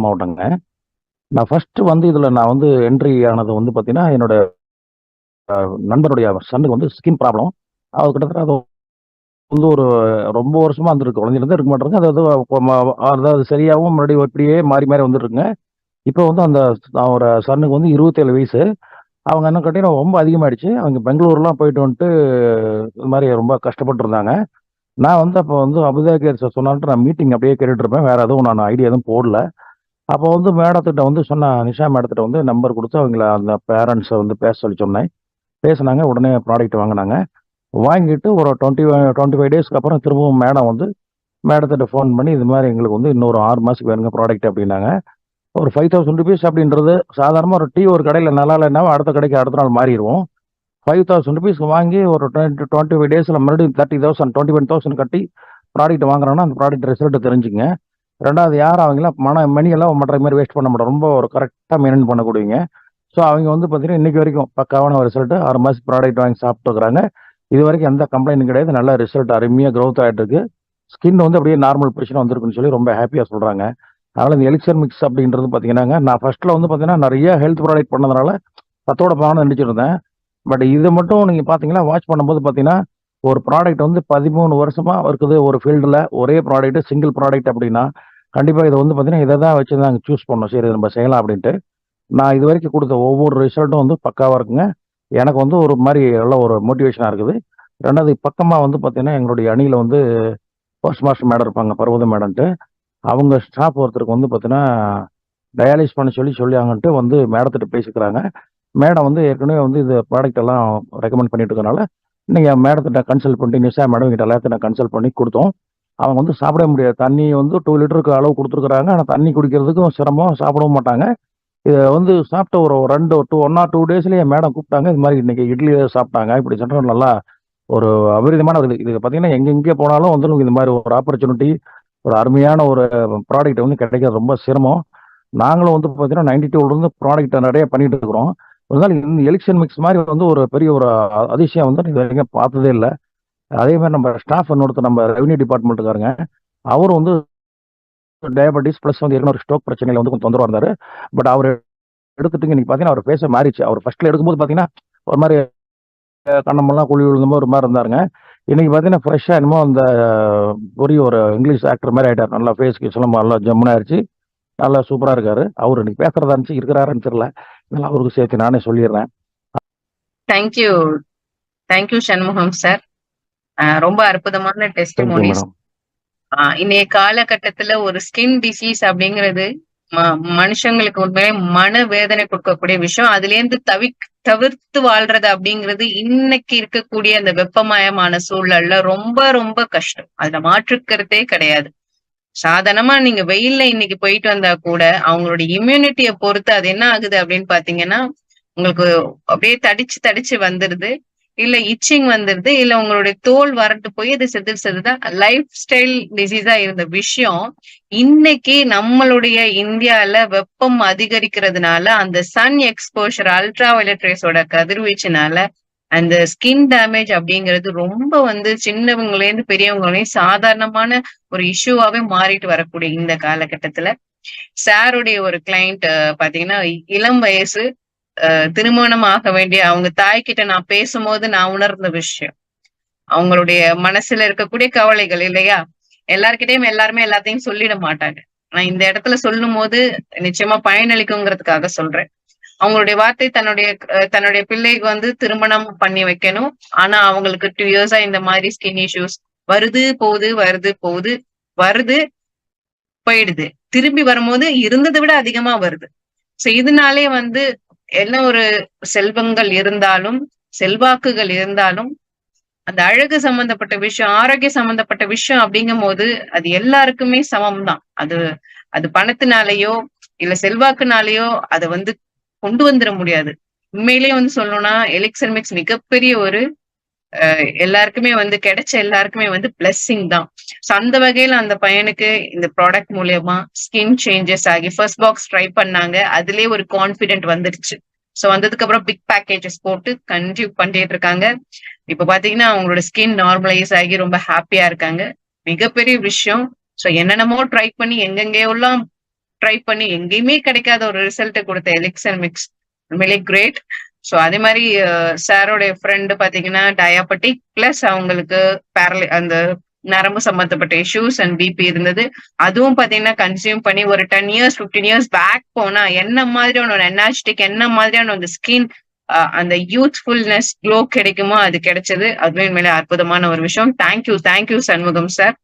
மாவட்டங்க. நான் ஃபர்ஸ்ட்டு வந்து இதில நான் வந்து என்ட்ரி ஆனது வந்து பார்த்தீங்கன்னா, என்னோட நண்பருடைய சன்னுக்கு வந்து ஸ்கின் ப்ராப்ளம். அது கிட்டத்தட்ட அது வந்து ஒரு ரொம்ப வருஷமா இருந்திருக்கு. குழந்தையிலேருந்தே இருக்க மாட்டிருக்கு. அது அது அதாவது சரியாவும் மறுபடியும் இப்படியே மாறி மாறி வந்துட்டுருக்குங்க. இப்போ வந்து அந்த அவரோட சன்னுக்கு வந்து 27 வயசு. அவங்க என்ன கேட்டீங்கன்னா ரொம்ப அதிகமாயிடுச்சு. அவங்க பெங்களூர்லாம் போயிட்டு வந்துட்டு இது மாரி ரொம்ப கஷ்டப்பட்டு இருந்தாங்க. நான் வந்து அப்போ வந்து அபிதா கேர் சொன்னான்ட்டு நான் மீட்டிங் அப்படியே கேட்டுட்டு இருப்பேன். வேற எதுவும் நான் ஐடியா எதுவும் போடல. அப்போ வந்து மேடத்திட்ட வந்து சொன்னேன். நிஷா மேடத்திட்ட வந்து நம்பர் குடுத்து அவங்கள அந்த பேரண்ட்ஸ வந்து பேச சொல்லி சொன்னேன். பேசுனாங்க. உடனே ப்ராடக்ட் வாங்குனாங்க. வாங்கிட்டு ஒரு 25 டேஸ்க்கு அப்புறம் திரும்பவும் மேடம் வந்து மேடத்திட்ட ஃபோன் பண்ணி, இது மாரி எங்களுக்கு வந்து இன்னொரு 6 மாசத்துக்கு வேணுங்க ப்ராடக்ட் அப்டின்னாங்க. ஒரு ₹5000 அப்படின்றது சாதாரணமா ஒரு டீ ஒரு கடையில நல்லா இல்லன்னா அடுத்த கடைக்கு அடுத்த நாள் மாறிருவோம். ₹5000 வாங்கி ஒரு 25 டேஸ்ல மறுபடியும் 30,000 21,000 கட்டி ப்ராடக்ட் வாங்குறோம்னா, அந்த ப்ராடக்ட் ரிசல்ட் தெரிஞ்சுக்கங்க. 2வது யாரும் அவங்கலாம் மணியெல்லாம் மற்ற மாரி வேஸ்ட் பண்ண மாட்டோம். ரொம்ப ஒரு கரெக்ட்டா மெயின்டெயின் பண்ணக்கூடியவங்க. ஸோ அவங்க வந்து பார்த்தீங்கன்னா, இன்னைக்கு வரைக்கும் பக்காவான ஒரு ரிசல்ட் 6 மாசத்துக்கு ப்ராடக்ட் வாங்கி சாப்பிட்டுருக்காங்க. இதுவரைக்கும் எந்த கம்ப்ளைண்ட்டும் கிடையாது. நல்ல ரிசல்ட் அருமையா குரோத் ஆயிட்டு இருக்கு. ஸ்கின் வந்து அப்படியே நார்மல் பொசிஷன் வந்திருக்குன்னு சொல்லி ரொம்ப ஹேப்பியா சொல்றாங்க. அதனால இந்த எலிக்சர் மிக்ஸ் அப்படின்றது பார்த்தீங்கன்னாங்க, நான் ஃபர்ஸ்ட்ல வந்து பார்த்தீங்கன்னா, நெறைய ஹெல்த் ப்ராடக்ட் பண்ணதுனால சத்தோட பாவம்னு நெனச்சுட்டு இருந்தேன். பட் இத மட்டும் நீங்க பார்த்தீங்கன்னா, வாட்ச் பண்ணும்போது பார்த்தீங்கன்னா, ஒரு ப்ராடக்ட் வந்து 13 வருஷமா இருக்குது ஒரு ஃபீல்டுல. ஒரே ப்ராடக்ட் சிங்கிள் ப்ராடக்ட் அப்படின்னா, கண்டிப்பா இத வந்து பார்த்தீங்கன்னா, இத தான் வச்சு நாங்க சூஸ் பண்ணோம். சரி இத நம்ம செய்யலாம் அப்படின்ட்டு. நான் இதுவரைக்கும் குடுத்த ஒவ்வொரு ரிசல்ட்டும் வந்து பக்காவா இருக்குங்க. எனக்கு வந்து ஒரு மாரி நல்ல ஒரு மோட்டிவேஷனா இருக்குது. 2வது பக்கமா வந்து பார்த்தீங்கன்னா, எங்களுடைய அணியில வந்து போஸ்ட் மாஸ்டர் மேடம் இருப்பாங்க. பர்வதம் மேடம்ன்ட்டு. அவங்க ஸ்டாஃப் ஒருத்தருக்கு வந்து பார்த்தீங்கன்னா, டயாலிசிஸ் பண்ண சொல்லி சொல்லியாங்கன்ட்டு வந்து மேடத்திட்ட பேசிக்கிறாங்க. மேடம் வந்து ஏற்கனவே வந்து இந்த ப்ராடக்ட் எல்லாம் ரெக்கமெண்ட் பண்ணிட்டு இருக்கனால, நீங்க மேடத்திட்ட கன்சல்ட் பண்ணிட்டு நிஷா மேடம் கிட்ட எல்லாத்தையும் நான் கன்சல்ட் பண்ணி குடுத்தோம். அவங்க வந்து சாப்பிடவே முடியாது. தண்ணி வந்து 2 லிட்டருக்கு அளவு குடுத்துருக்காங்க. ஆனா தண்ணி குடிக்கிறதுக்கும் சிரமம், சாப்பிடவும் மாட்டாங்க. இத வந்து சாப்பிட்ட ஒரு 1 ஆர் 2 டேஸ்லயே மேடம் கூப்பிட்டாங்க. இது மாரி இன்னைக்கு இட்லி சாப்பிட்டாங்க. இப்படி சென்டர் நல்லா ஒரு அபரிதமான இது. இது பார்த்தீங்கன்னா, எங்க போனாலும் வந்து உங்களுக்கு இந்த மாரி ஒரு ஆப்பர்ச்சுனிட்டி, ஒரு அருமையான ஒரு ப்ராடக்ட் வந்து கிடைக்கிறது ரொம்ப சிரமம். நாங்களும் வந்து பார்த்தீங்கன்னா, 92லேருந்து ப்ராடக்ட் நெறைய பண்ணிட்டு இருக்கிறோம். இருந்தாலும் இந்த எலிக்சன் மிக்ஸ் மாரி வந்து ஒரு பெரிய ஒரு அதிசயம் வந்து இதுவரைக்கும் பார்த்ததே இல்ல. அதே மாரி நம்ம ஸ்டாஃப் இன்னொருத்தர் நம்ம ரெவென்யூ டிபார்ட்மெண்ட்காரங்க. அவரும் வந்து டயாபெட்டிஸ் பிளஸ் வந்து ஏற்கனவே ஒரு ஸ்ட்ரோக் பிரச்சனையில வந்து கொஞ்சம் தொந்தரவா இருந்தாரு. பட் அவரு எடுத்துட்டு இன்னைக்கு பார்த்தீங்கன்னா, அவர் ஃபேஸே மாறிடுச்சு. அவர் ஃபர்ஸ்ட்ல எடுக்கும்போது பார்த்தீங்கன்னா, ஒரு மாரி கண்ணமெல்லாம் குழி விழுந்த மாரி ஒரு மாரி இருந்தாருங்க. இன்னைக்கு பார்த்தீங்கன்னா, ஃப்ரெஷ்ஷா என்னமோ அந்த பெரிய ஒரு இங்கிலீஷ் ஆக்டர் மாரி ஆயிட்டாரு. நல்லா ஃபேஸ் கீஸ்லாம் நல்லா ஜம்முன்னு ஆயிருச்சு. நல்லா சூப்பரா இருக்காரு. அவரு இன்னைக்கு பேசுறதா இருந்துச்சு, இருக்கிறாரான்னு தெரியல. இதெல்லாம் அவருக்கு சேர்த்து நானே சொல்லிர்றேன். Thank you. Thank you Shanmugam sir. ரொம்ப அற்புதமான தேங்க் யூ டெஸ்டிமோனிஸ். மேடம். இன்னைய காலகட்டத்துல ஒரு ஸ்கின் டிசீஸ் அப்படிங்கிறது மனுஷங்களுக்கு உண்மையிலே மன வேதனை கொடுக்கக்கூடிய விஷயம். அதுல இருந்து தவிர்த்து வாழ்றது அப்படிங்கிறது இன்னைக்கு இருக்கக்கூடிய அந்த வெப்பமயமான சூழல்ல ரொம்ப ரொம்ப கஷ்டம். அதுல மாற்றுக்கிறதே கிடையாது. சாதாரணமா நீங்க வெயில்ல இன்னைக்கு போயிட்டு வந்தா கூட அவங்களுடைய இம்யூனிட்டியை பொறுத்து அது என்ன ஆகுது அப்படின்னு பாத்தீங்கன்னா, உங்களுக்கு அப்படியே தடிச்சு தடிச்சு வந்துருது. இல்ல இச்சிங் வந்துருது. இல்ல உங்களுடைய தோல் வறண்டு போய் அது செதில் செதிலா லைஃப் ஸ்டைல் டிசீஸா இருந்த விஷயம், இன்னைக்கு நம்மளுடைய இந்தியால வெப்பம் அதிகரிக்கிறதுனால, அந்த சன் எக்ஸ்போஷர் அல்ட்ரா வயலட் ரேஸோட கதிர்வீச்சுனால, அந்த ஸ்கின் டேமேஜ் அப்படிங்கிறது ரொம்ப வந்து சின்னவங்கலேருந்து பெரியவங்க வரையும் சாதாரணமான ஒரு இஷ்யூவாவே மாறிட்டு வரக்கூடிய இந்த காலகட்டத்துல, சாருடைய ஒரு கிளையண்ட் பாத்தீங்கன்னா, இளம் வயசு திருமணம் ஆக வேண்டிய அவங்க தாய்கிட்ட நான் பேசும்போது நான் உணர்ந்த விஷயம். அவங்களுடைய மனசுல இருக்கக்கூடிய கவலைகள் இல்லையா? எல்லார்கிட்டயும் எல்லாருமே எல்லாத்தையும் சொல்லிட மாட்டாங்க. நான் இந்த இடத்துல சொல்லும்போது நிச்சயமா பயனளிக்குங்கிறதுக்காக சொல்றேன். அவங்களுடைய வார்த்தை தன்னுடைய பிள்ளைக்கு வந்து திருமணம் பண்ணி வைக்கணும். ஆனா அவங்களுக்கு 2 இயர்ஸா இந்த மாதிரி ஸ்கின் இஷ்யூஸ் வருது, போகுது, வருது, போகுது, வருது, போயிடுது. திரும்பி வரும்போது இருந்ததை விட அதிகமா வருது. சோ இதனாலே வந்து என்ன ஒரு செல்வங்கள் இருந்தாலும், செல்வாக்குகள் இருந்தாலும், அந்த அழகு சம்பந்தப்பட்ட விஷயம், ஆரோக்கியம் சம்பந்தப்பட்ட விஷயம் அப்படிங்கும்போது, அது எல்லாருக்குமே சமம் தான். அது அது பணத்தினாலேயோ, இல்ல செல்வாக்குனாலேயோ அத வந்து கொண்டு வந்துர முடியாது. உண்மையிலேயே வந்து சொல்லணும்னா, எலிக்சர் மிக்ஸ் மிகப்பெரிய ஒரு எல்லாருக்குமே வந்து கிடைச்ச எல்லாருக்குமே வந்து பிளெஸ்ஸிங் தான். சோ அந்த வகையில அந்த பையனுக்கு இந்த ப்ராடக்ட் மூலியமா ஸ்கின் சேஞ்சஸ் ஆகி ஃபர்ஸ்ட் பாக்ஸ் ட்ரை பண்ணாங்க. அதிலேயே ஒரு கான்பிடென்ட் வந்துருச்சு. சோ வந்ததுக்கு அப்புறம் பிக் பேக்கேஜஸ் போட்டு கன்டினியூ பண்ணிட்டு இருக்காங்க. இப்ப பாத்தீங்கன்னா அவங்களோட ஸ்கின் நார்மலைஸ் ஆகி ரொம்ப ஹாப்பியா இருக்காங்க. மிகப்பெரிய விஷயம். சோ என்னென்னமோ ட்ரை பண்ணி எங்கெங்கயோ எல்லாம் ட்ரை பண்ணி எங்கேயுமே கிடைக்காத ஒரு ரிசல்ட் கொடுத்த எலிக்சர் மிக்ஸ் உண்மையிலே கிரேட். ஸோ அதே மாதிரி சாரோடைய ஃப்ரெண்டு பாத்தீங்கன்னா டயாபெட்டிக் பிளஸ் அவங்களுக்கு அந்த நரம்பு சம்பந்தப்பட்ட இஷ்யூஸ் அண்ட் பிபி இருந்தது. அதுவும் பாத்தீங்கன்னா கன்சியூம் பண்ணி ஒரு 10 இயர்ஸ் 15 இயர்ஸ் பேக் போனா என்ன மாதிரியான ஒரு எனர்ஜெட்டிக், என்ன மாதிரியான அந்த ஸ்கின் அந்த யூத்ஃபுல்னஸ் க்ளோ கிடைக்குமோ அது கிடைச்சது. அதுவே மேல அற்புதமான ஒரு விஷயம். Thank you Shanmugam sir.